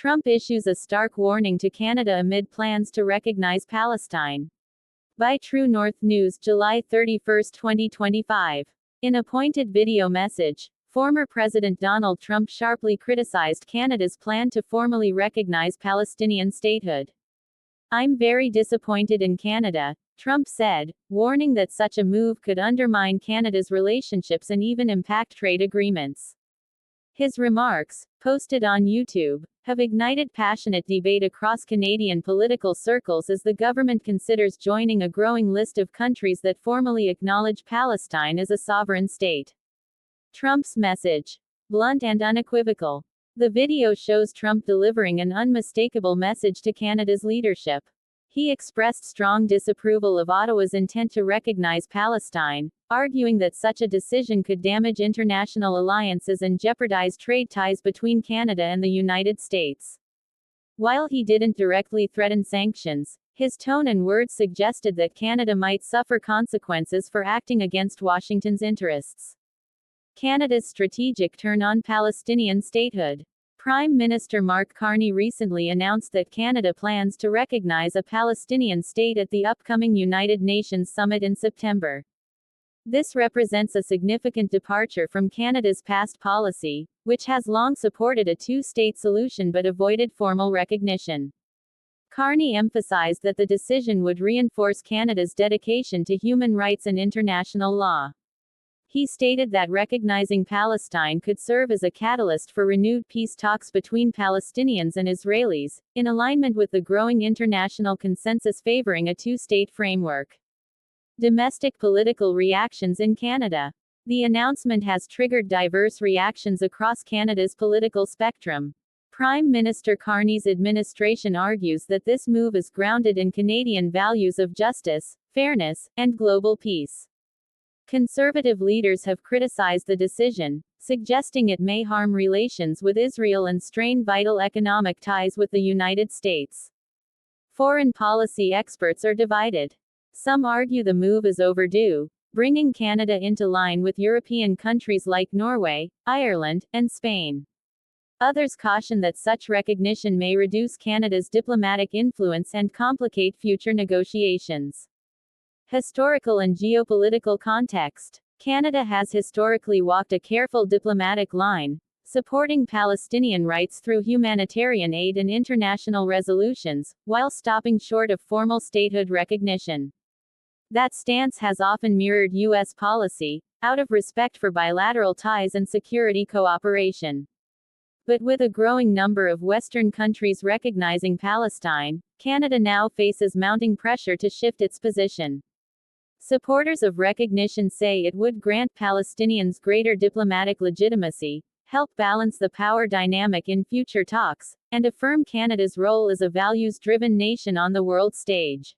Trump issues a stark warning to Canada amid plans to recognize Palestine. By True North News, July 31, 2025. In a pointed video message, former President Donald Trump sharply criticized Canada's plan to formally recognize Palestinian statehood. "I'm very disappointed in Canada," Trump said, warning that such a move could undermine Canada's relationships and even impact trade agreements. His remarks, posted on YouTube, have ignited passionate debate across Canadian political circles as the government considers joining a growing list of countries that formally acknowledge Palestine as a sovereign state. Trump's message: blunt and unequivocal. The video shows Trump delivering an unmistakable message to Canada's leadership. He expressed strong disapproval of Ottawa's intent to recognize Palestine, arguing that such a decision could damage international alliances and jeopardize trade ties between Canada and the United States. While he didn't directly threaten sanctions, his tone and words suggested that Canada might suffer consequences for acting against Washington's interests. Canada's strategic turn on Palestinian statehood. Prime Minister Mark Carney recently announced that Canada plans to recognize a Palestinian state at the upcoming United Nations summit in September. This represents a significant departure from Canada's past policy, which has long supported a two-state solution but avoided formal recognition. Carney emphasized that the decision would reinforce Canada's dedication to human rights and international law. He stated that recognizing Palestine could serve as a catalyst for renewed peace talks between Palestinians and Israelis, in alignment with the growing international consensus favoring a two-state framework. Domestic political reactions in Canada. The announcement has triggered diverse reactions across Canada's political spectrum. Prime Minister Carney's administration argues that this move is grounded in Canadian values of justice, fairness, and global peace. Conservative leaders have criticized the decision, suggesting it may harm relations with Israel and strain vital economic ties with the United States. Foreign policy experts are divided. Some argue the move is overdue, bringing Canada into line with European countries like Norway, Ireland, and Spain. Others caution that such recognition may reduce Canada's diplomatic influence and complicate future negotiations. Historical and geopolitical context. Canada has historically walked a careful diplomatic line, supporting Palestinian rights through humanitarian aid and international resolutions, while stopping short of formal statehood recognition. That stance has often mirrored U.S. policy, out of respect for bilateral ties and security cooperation. But with a growing number of Western countries recognizing Palestine, Canada now faces mounting pressure to shift its position. Supporters of recognition say it would grant Palestinians greater diplomatic legitimacy, help balance the power dynamic in future talks, and affirm Canada's role as a values-driven nation on the world stage.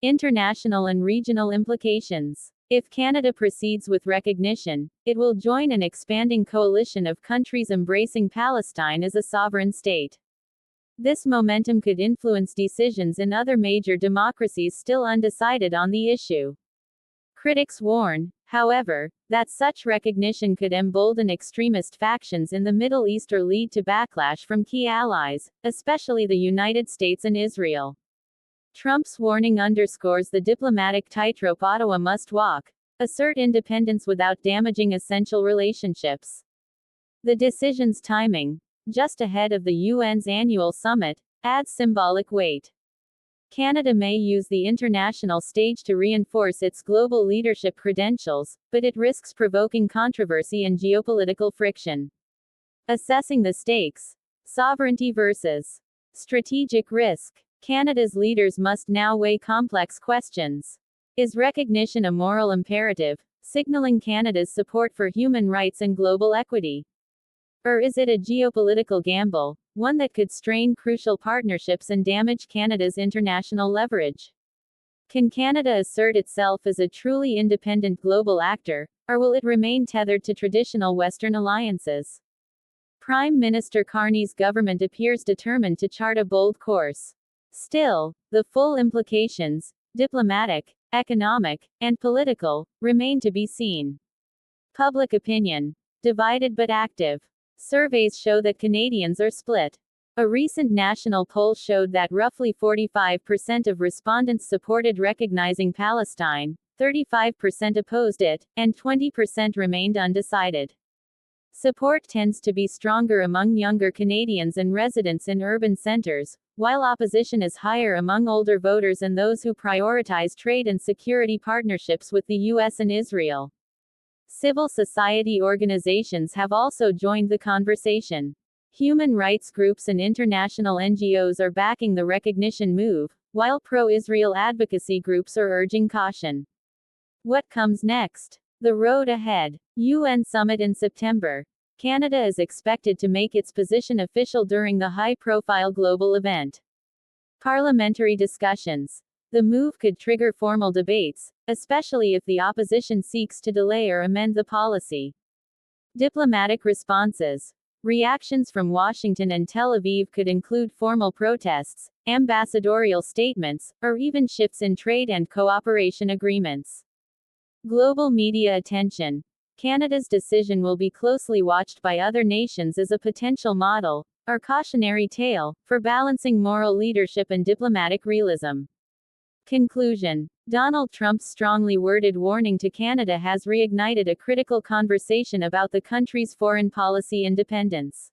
International and regional implications. If Canada proceeds with recognition, it will join an expanding coalition of countries embracing Palestine as a sovereign state. This momentum could influence decisions in other major democracies still undecided on the issue. Critics warn, however, that such recognition could embolden extremist factions in the Middle East or lead to backlash from key allies, especially the United States and Israel. Trump's warning underscores the diplomatic tightrope Ottawa must walk: assert independence without damaging essential relationships. The decision's timing, just ahead of the UN's annual summit, adds symbolic weight. Canada may use the international stage to reinforce its global leadership credentials, but it risks provoking controversy and geopolitical friction. Assessing the stakes. Sovereignty versus strategic risk. Canada's leaders must now weigh complex questions. Is recognition a moral imperative, signaling Canada's support for human rights and global equity? Or is it a geopolitical gamble, one that could strain crucial partnerships and damage Canada's international leverage? Can Canada assert itself as a truly independent global actor, or will it remain tethered to traditional Western alliances? Prime Minister Carney's government appears determined to chart a bold course. Still, the full implications, diplomatic, economic, and political, remain to be seen. Public opinion. Divided but active. Surveys show that Canadians are split. A recent national poll showed that roughly 45% of respondents supported recognizing Palestine, 35% opposed it, and 20% remained undecided. Support tends to be stronger among younger Canadians and residents in urban centers, while opposition is higher among older voters and those who prioritize trade and security partnerships with the U.S. and Israel. Civil society organizations have also joined the conversation. Human rights groups and international NGOs are backing the recognition move, while pro-Israel advocacy groups are urging caution. What comes next? The road ahead. UN Summit in September. Canada is expected to make its position official during the high-profile global event. Parliamentary discussions. The move could trigger formal debates, especially if the opposition seeks to delay or amend the policy. Diplomatic responses. Reactions from Washington and Tel Aviv could include formal protests, ambassadorial statements, or even shifts in trade and cooperation agreements. Global media attention. Canada's decision will be closely watched by other nations as a potential model, or cautionary tale, for balancing moral leadership and diplomatic realism. Conclusion. Donald Trump's strongly worded warning to Canada has reignited a critical conversation about the country's foreign policy independence.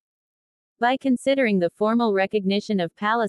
By considering the formal recognition of Palestine